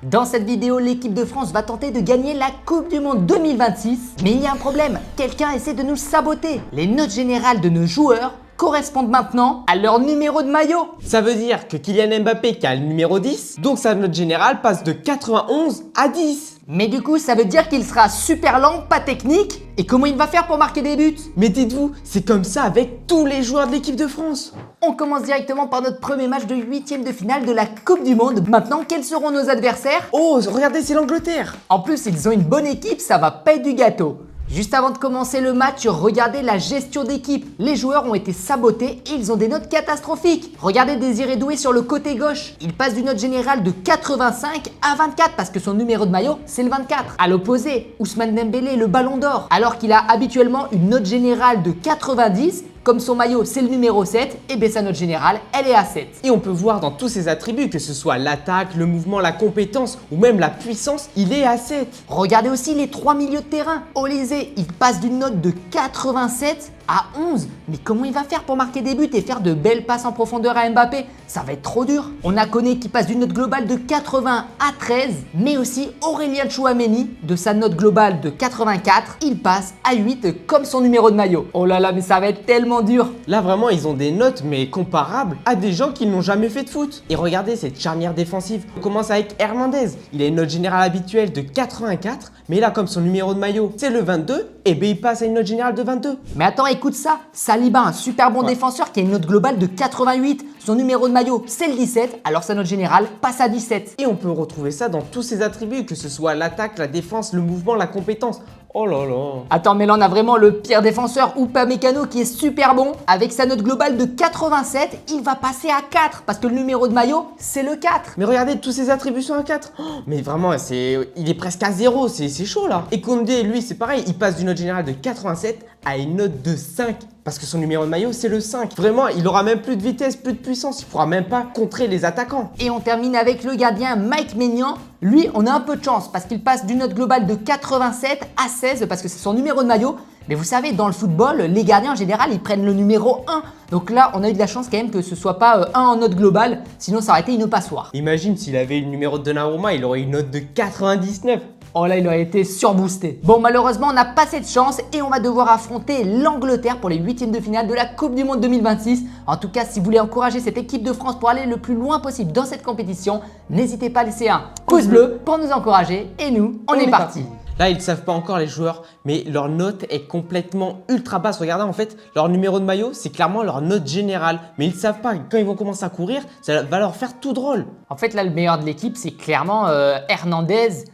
Dans cette vidéo, l'équipe de France va tenter de gagner la Coupe du Monde 2026. Mais il y a un problème, quelqu'un essaie de nous saboter. Les notes générales de nos joueurs correspondent maintenant à leur numéro de maillot. Ça veut dire que Kylian Mbappé qui a le numéro 10, donc sa note générale passe de 91 à 10. Mais du coup, ça veut dire qu'il sera super lent, pas technique. Et comment il va faire pour marquer des buts? Mais dites-vous, c'est comme ça avec tous les joueurs de l'équipe de France. On commence directement par notre premier match de huitième de finale de la Coupe du Monde. Maintenant, quels seront nos adversaires? Oh, regardez, c'est l'Angleterre. En plus, ils ont une bonne équipe, ça va pas être du gâteau. Juste avant de commencer le match, regardez la gestion d'équipe. Les joueurs ont été sabotés et ils ont des notes catastrophiques. Regardez Désiré Doué sur le côté gauche. Il passe d'une note générale de 85 à 24 parce que son numéro de maillot, c'est le 24. À l'opposé, Ousmane Dembélé, le ballon d'or, alors qu'il a habituellement une note générale de 90, comme son maillot c'est le numéro 7, et bien sa note générale elle est à 7. Et on peut voir dans tous ses attributs, que ce soit l'attaque, le mouvement, la compétence ou même la puissance, il est à 7. Regardez aussi les trois milieux de terrain. Olysée, il passe d'une note de 87 à 11. Mais comment il va faire pour marquer des buts et faire de belles passes en profondeur à Mbappé? Ça va être trop dur. On a Koné qui passe d'une note globale de 80 à 13, mais aussi Aurélien Tchouaméni, de sa note globale de 84, il passe à 8 comme son numéro de maillot. Oh là là, mais ça va être tellement dur. Là vraiment, ils ont des notes mais comparables à des gens qui n'ont jamais fait de foot. Et regardez cette charnière défensive. On commence avec Hernandez. Il a une note générale habituelle de 84, mais là comme son numéro de maillot c'est le 22, et bien il passe à une note générale de 22. Mais attends, écoute ça. Saliba, un super bon défenseur qui a une note globale de 88. Son numéro de maillot c'est le 17, alors sa note générale passe à 17. Et on peut retrouver ça dans tous ses attributs, que ce soit l'attaque, la défense, le mouvement, la compétence. Oh là là. Attends, mais là on a vraiment le pire défenseur, Upamecano, qui est super bon. Avec sa note globale de 87, il va passer à 4 parce que le numéro de maillot c'est le 4. Mais regardez, tous ses attributs sont à 4. Oh, mais vraiment, il est presque à 0, c'est chaud là. Et Koundé, lui, c'est pareil, il passe d'une note générale de 87 à une note de 5. Parce que son numéro de maillot, c'est le 5. Vraiment, il aura même plus de vitesse, plus de puissance. Il pourra même pas contrer les attaquants. Et on termine avec le gardien Mike Maignan. Lui, on a un peu de chance parce qu'il passe d'une note globale de 87 à 16 parce que c'est son numéro de maillot. Mais vous savez, dans le football, les gardiens en général, ils prennent le numéro 1. Donc là, on a eu de la chance quand même que ce soit pas 1 en note globale. Sinon, ça aurait été une passoire. Imagine s'il avait le numéro de Donnarumma, il aurait une note de 99. Oh là, il aurait été surboosté. Bon, malheureusement, on n'a pas cette chance et on va devoir affronter l'Angleterre pour les huitièmes de finale de la Coupe du Monde 2026. En tout cas, si vous voulez encourager cette équipe de France pour aller le plus loin possible dans cette compétition, n'hésitez pas à laisser un pouce bleu pour nous encourager. Et nous, on est parti. Là, ils ne savent pas encore les joueurs, mais leur note est complètement ultra basse. Regardez, en fait, leur numéro de maillot, c'est clairement leur note générale. Mais ils ne savent pas, quand ils vont commencer à courir, ça va leur faire tout drôle. En fait, là, le meilleur de l'équipe, c'est clairement Hernandez.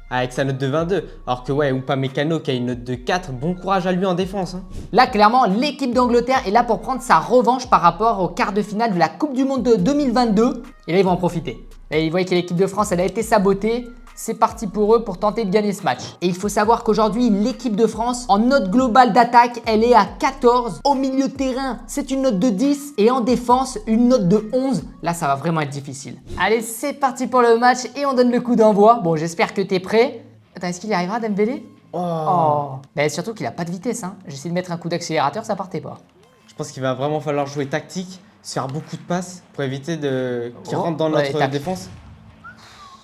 Avec sa note de 22. Alors que ouais, Upamecano qui a une note de 4, bon courage à lui en défense. Hein. Là, clairement, l'équipe d'Angleterre est là pour prendre sa revanche par rapport au quart de finale de la Coupe du Monde de 2022. Et là, ils vont en profiter. Et ils voient que l'équipe de France, elle a été sabotée. C'est parti pour eux pour tenter de gagner ce match. Et il faut savoir qu'aujourd'hui, l'équipe de France, en note globale d'attaque, elle est à 14. Au milieu de terrain, c'est une note de 10. Et en défense, une note de 11. Là, ça va vraiment être difficile. Allez, c'est parti pour le match et on donne le coup d'envoi. Bon, j'espère que tu es prêt. Attends, est-ce qu'il y arrivera, Dembélé? Oh. Mais surtout qu'il a pas de vitesse. Hein. J'essaie de mettre un coup d'accélérateur, ça partait pas. Je pense qu'il va vraiment falloir jouer tactique, se faire beaucoup de passes pour éviter qu'il rentre dans notre défense.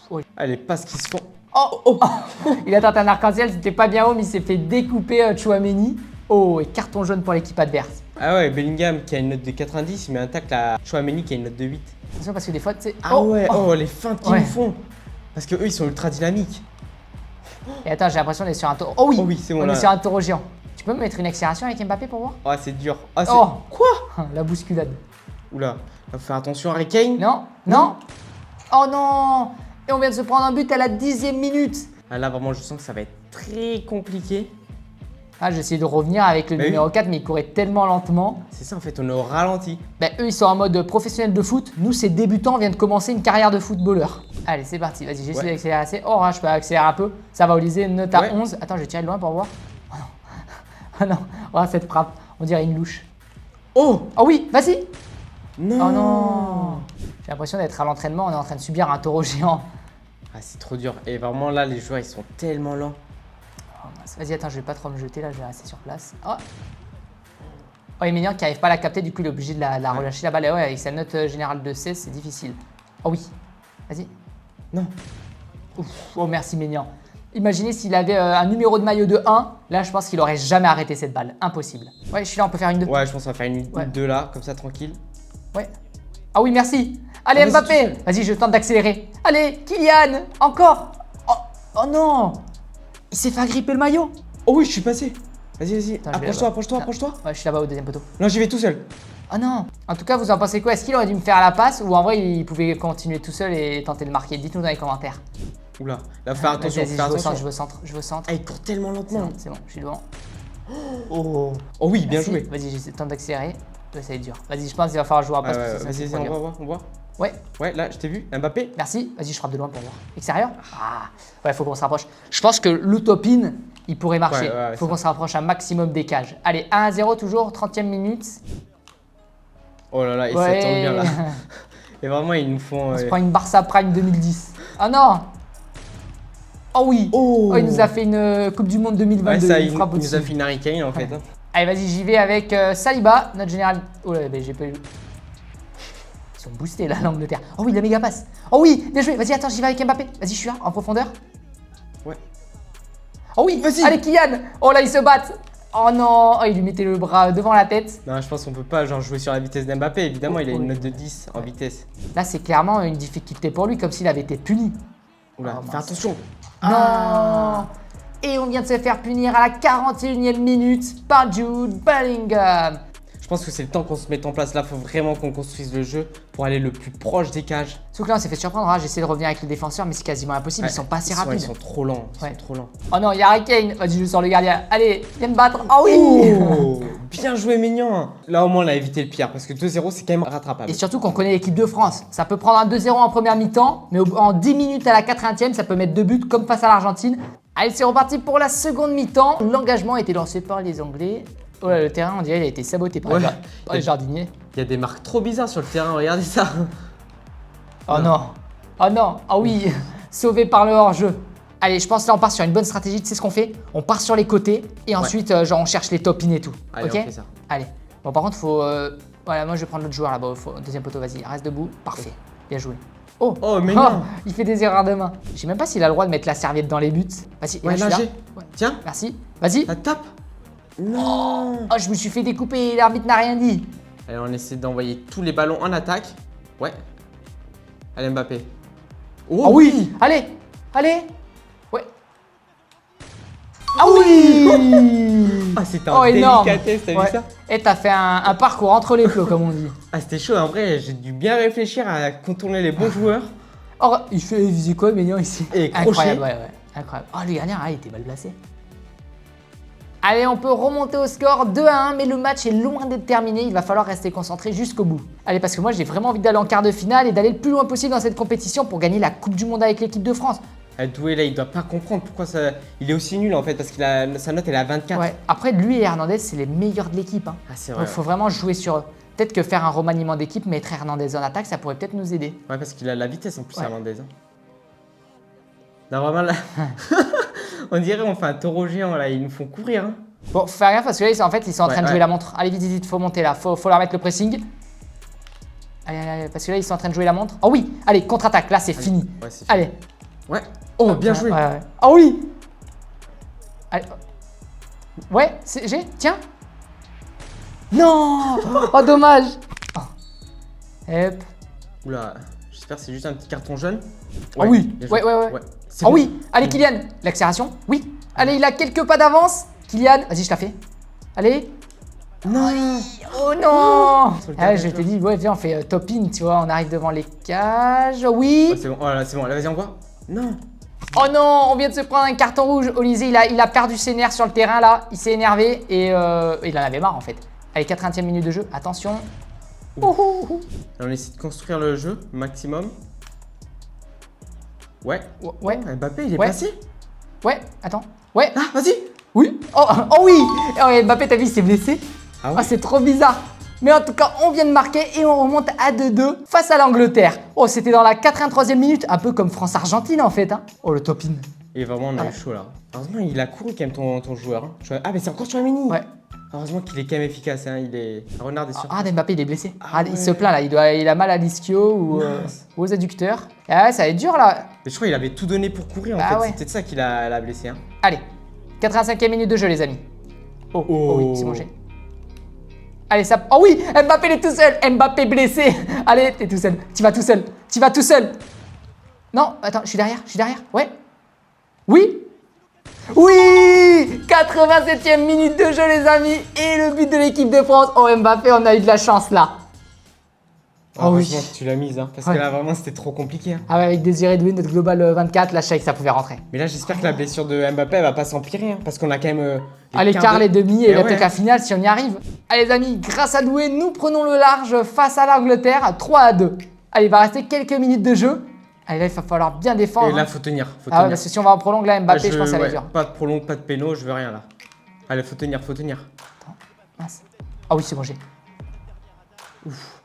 Oui. Ah, les passes qui se font. Oh. Il a tenté un arc-en-ciel, c'était pas bien haut, mais il s'est fait découper Tchouaméni. Oh, et carton jaune pour l'équipe adverse. Ah ouais, Bellingham qui a une note de 90, il met un tacle à Tchouaméni qui a une note de 8. Attention parce que des fois, tu sais. Ah ouais, les feintes qu'ils nous font. Parce que eux, ils sont ultra dynamiques. Et attends, j'ai l'impression d'être sur un taureau. Oh oui, c'est bon, on là. est sur un taureau géant. Tu peux me mettre une accélération avec Mbappé pour voir? Ah, c'est dur. Ah, Oh. Quoi? La bousculade. Oula, faut faire attention Harry Kane. Non. Oh non. Et on vient de se prendre un but à la 10e minute. Ah, là, vraiment, je sens que ça va être très compliqué. Ah, j'ai essayé de revenir avec le numéro 4, mais il courait tellement lentement. C'est ça, en fait, on est au ralenti. Eux, ils sont en mode professionnel de foot. Nous, ces débutants, on vient de commencer une carrière de footballeur. Allez, c'est parti. Vas-y, j'essaie d'accélérer assez. Oh, je peux accélérer un peu. Ça va, Olysée, une note à 11. Attends, je vais tirer de loin pour voir. Oh non. Oh non. Oh, cette frappe. On dirait une louche. Oh oui, vas-y. Non. Oh non. J'ai l'impression d'être à l'entraînement. On est en train de subir un taureau géant. Ah, c'est trop dur. Et vraiment, là, les joueurs, ils sont tellement lents. Oh, vas-y, attends, je vais pas trop me jeter. Là, je vais rester sur place. Oh, Emilian qui n'arrive pas à la capter. Du coup, il est obligé de la relâcher la balle. Et ouais, avec sa note générale de 16, c'est difficile. Oh oui. Vas-y. Non. Ouf, oh merci Maignan. Imaginez s'il avait un numéro de maillot de 1, là je pense qu'il aurait jamais arrêté cette balle. Impossible. Ouais, je suis là, on peut faire une 2. Ouais, je pense qu'on va faire une Ouais. 2 là, comme ça, tranquille. Ouais. Ah oui, merci. Allez, Vas-y, Mbappé. tout Vas-y, je tente d'accélérer. Allez, Kylian. Encore. Oh non. Il s'est fait agripper le maillot. Oh oui, je suis passé. Vas-y, vas-y. Attends, je vais Approche-toi, là-bas. approche-toi, approche-toi. Ouais, je suis là-bas au deuxième poteau. Non, j'y vais tout seul. Oh non. En tout cas, vous en pensez quoi? Est-ce qu'il aurait dû me faire la passe ou en vrai il pouvait continuer tout seul et tenter de marquer? Dites-nous dans les commentaires. Oula, là, faut faire attention, Vas-y, faut faire je veux au centre, attention. je veux au centre, je veux au centre. Ah, il court tellement C'est lentement. bon, c'est bon, je suis devant. Oh oui, bien Merci. joué. Vas-y, j'essaie de tenter d'accélérer. Ouais, ça va être dur. Vas-y, je pense qu'il va falloir jouer à passe. Ouais, parce que vas-y, sinon, vas-y, c'est on trop dur. voit, on voit. Ouais, Ouais, là, je t'ai vu. Mbappé. merci. Vas-y, je frappe de loin pour voir. Extérieur. Ah, ouais, faut qu'on se rapproche. Je pense que l'utopine, il pourrait marcher. Ouais, Faut ça. qu'on se rapproche un maximum des cages. Allez, 1-0 toujours, 30e minute. Oh là là, il Ouais. s'attend bien là. Et vraiment, ils nous font. On se prend une Barça Prime 2010. Oh non. Oh oui. Oh. Il nous a fait une Coupe du Monde 2022. Ouais, ça, une il frappe nous a au-dessus. fait une Harry Kane en fait. hein. Allez, vas-y, j'y vais avec Saliba, notre général. Oh là, j'ai pas eu. Ils sont boostés là, l'Angleterre. Oh oui, la méga passe. Oh oui, bien joué. Vas-y, attends, j'y vais avec Mbappé. Vas-y, je suis là, en profondeur. Ouais. Oh oui, Vas-y. allez, Kylian. Oh là, ils se battent. Oh non, oh, il lui mettait le bras devant la tête. Non, je pense qu'on peut pas genre jouer sur la vitesse d'Mbappé. Évidemment, il a une Oui. note de 10 en vitesse. Là, c'est clairement une difficulté pour lui, comme s'il avait été puni. Oula, Oh, fais mince. attention. Non. Et on vient de se faire punir à la 41e minute par Jude Bellingham. Je pense que c'est le temps qu'on se mette en place. Là, faut vraiment qu'on construise le jeu pour aller le plus proche des cages. Sauf que là, on s'est fait surprendre. Hein. J'essaie de revenir avec le défenseur, mais c'est quasiment impossible. Ils sont pas assez rapides. Ils sont trop lents. Ils Ouais. sont trop lents. Oh non, il y a Harry Kane. Vas-y, je sors le gardien. Allez, viens me battre. Oh oui. Oh, bien joué, Mignon. Là, au moins, on a évité le pire parce que 2-0, c'est quand même rattrapable. Et surtout qu'on connaît l'équipe de France. Ça peut prendre un 2-0 en première mi-temps, mais en 10 minutes à la 80e, ça peut mettre 2 buts comme face à l'Argentine. Allez, c'est reparti pour la seconde mi-temps. L'engagement a été lancé par les Anglais. Oh là, le terrain, on dirait, il a été saboté par, Ouais. par les jardiniers. Il y a des marques trop bizarres sur le terrain. Regardez ça. Oh non. Oh non. Ah oui. Sauvé par le hors-jeu. Allez, je pense là, on part sur une bonne stratégie. Tu sais ce qu'on fait? On part sur les côtés et ensuite, genre, on cherche les top-in et tout. Allez, Ok. on fait ça. Allez. Bon, par contre, faut. Voilà, moi, je vais prendre l'autre joueur là-bas. Deuxième poteau, vas-y. Reste debout. Parfait. Bien joué. Oh. Oh, mais non. Il fait des erreurs de main. Je sais même pas s'il a le droit de mettre la serviette dans les buts. Vas-y, Ouais, là, là, je suis j'ai. là. Ouais. Tiens, Merci. Vas-y. ça tape. Non. Oh, je me suis fait découper. L'arbitre n'a rien dit. Allez, on essaie d'envoyer tous les ballons en attaque. Ouais. Allez, Mbappé. Oh oui. Allez. Allez. Ouais. Ah oui. Ah, c'était Oh, un énorme. délicatesse, t'as Ouais. vu ça? Et t'as fait un parcours entre les flots, comme on dit. Ah, c'était chaud. En vrai, j'ai dû bien réfléchir à contourner les bons joueurs. Oh, il faisait quoi, Ménian, ici? Et crochet. Incroyable, ouais. Incroyable. Oh, le gardien, il était mal placé. Allez, on peut remonter au score 2-1, mais le match est loin d'être terminé. Il va falloir rester concentré jusqu'au bout. Allez, parce que moi, j'ai vraiment envie d'aller en quart de finale et d'aller le plus loin possible dans cette compétition pour gagner la Coupe du Monde avec l'équipe de France. Doué, là, il doit pas comprendre pourquoi ça... il est aussi nul en fait, parce que sa note elle est à 24. Ouais. Après, lui et Hernandez, c'est les meilleurs de l'équipe. Hein. Ah, c'est Donc, vrai. faut vraiment jouer sur eux. Peut-être que faire un remaniement d'équipe, mettre Hernandez en attaque, ça pourrait peut-être nous aider. Ouais, parce qu'il a la vitesse en plus, Ouais. Hernandez. Hein. Non, vraiment là. On dirait on fait un taureau géant là, ils nous font courir. Hein. Bon, faut faire gaffe parce que là, en fait, ils sont en train de Ouais, jouer ouais. la montre. Allez, vite, vite, faut monter là. Faut leur mettre le pressing. Allez, parce que là, ils sont en train de jouer la montre. Oh oui, allez, contre-attaque. Là, c'est fini. Ouais, c'est Allez. Ouais. Oh, bien joué. Ouais. Oh oui. Allez. Ouais, j'ai. Tiens. Non. Oh, dommage. Oh. Hop. Oula, j'espère que c'est juste un petit carton jaune. Ah oui. bien joué. Ouais. C'est Oh bon. oui. Allez, Kylian. L'accélération. Oui. Allez, il a quelques pas d'avance. Kylian. Vas-y, je la fais. Allez. Non. Oh non. Sur le Ah, gardien, je tu t'ai vois. dit, ouais, viens, on fait top in, tu vois. On arrive devant les cages. Oui. Oh, c'est bon, oh là, c'est bon, là vas-y on voit. Non. Oh non, on vient de se prendre un carton rouge. Olysée, il a perdu ses nerfs sur le terrain là. Il s'est énervé et il en avait marre en fait. Allez, 80e minute de jeu. Attention. Ouhou. Là, on essaie de construire le jeu maximum. Ouais. Ouais, Oh, Mbappé, il est Ouais. passé. ouais, attends. Ouais. Ah, vas-y. Oui. Oh, oh oui. Oh, et Mbappé, t'as vu, il s'est blessé. Ah Ah, ouais. c'est trop bizarre. Mais en tout cas, on vient de marquer et on remonte à 2-2 face à l'Angleterre. Oh, c'était dans la 83e minute, un peu comme France-Argentine en fait. Hein. Oh, le top in. Et vraiment, on a Ah. eu chaud là. Heureusement, il a couru quand même ton joueur. Hein. Ah, mais c'est encore sur la mini. Ouais. Heureusement qu'il est quand même efficace. Hein. Il est. Renard est sûr. Ah, Mbappé, il est blessé. Ah Ah, il ouais. se plaint là, il a mal à l'ischio ou aux adducteurs. Ah ouais, ça va être dur là. Mais je crois qu'il avait tout donné pour courir en Bah fait. ouais. C'était de ça qu'il l'a blessé. Hein. Allez, 85e minute de jeu, les amis. Oh, oh oui, c'est mangé. Allez, ça. Oh oui, Mbappé, il est tout seul. Mbappé blessé. Allez, t'es tout seul. Tu vas tout seul. Tu vas tout seul. Non, attends, je suis derrière. Ouais. Oui. Oui, 87e minute de jeu, les amis. Et le but de l'équipe de France. Oh, Mbappé, on a eu de la chance là. Ah, Oh oui. franchement, tu l'as mise, hein, parce Ouais. que là vraiment c'était trop compliqué. Hein. Ah ouais, avec Désiré Doué, notre global 24, là, je savais que ça pouvait rentrer. Mais là j'espère que la blessure de Mbappé elle va pas s'empirer, hein, parce qu'on a quand même. Les quarts, les demi et Eh peut-être la finale si on y arrive. Allez les amis, grâce à Doué, nous prenons le large face à l'Angleterre à 3-2. Allez, il va rester quelques minutes de jeu. Allez, là, il va falloir bien défendre. Et là hein. faut tenir. Ah ouais, parce que si on va en prolongue, là, Mbappé, je pense que ça va être dur. Pas de prolong, pas de péno, je veux rien là. Allez, faut tenir. Mince. Ah oui, c'est bon, j'ai. Ouf.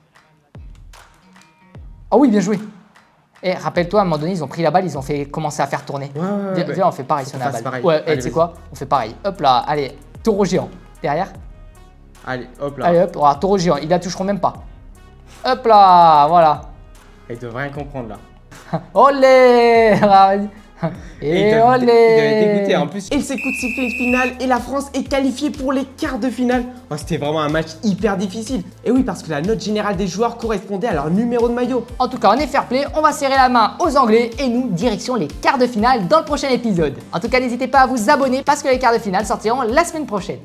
Ah oui, bien joué. Et rappelle-toi, à un moment donné, ils ont pris la balle, ils ont fait commencer à faire tourner. Ouais. Viens, on fait pareil si on a la balle. Pareil. Ouais, et Allez, tu sais vas-y. quoi? On fait pareil. Hop là, allez, taureau géant. Derrière. Allez, hop là. Allez, hop, voilà, taureau géant. Ils la toucheront même pas. Hop là, voilà. Il devrait rien comprendre là. Olé. Et il olé. devait dégoûter en plus. Et c'est coup de sifflet final et la France est qualifiée pour les quarts de finale. Oh, c'était vraiment un match hyper difficile. Et oui, parce que la note générale des joueurs correspondait à leur numéro de maillot. En tout cas, on est fair play, on va serrer la main aux Anglais et nous, direction les quarts de finale dans le prochain épisode. En tout cas, n'hésitez pas à vous abonner parce que les quarts de finale sortiront la semaine prochaine.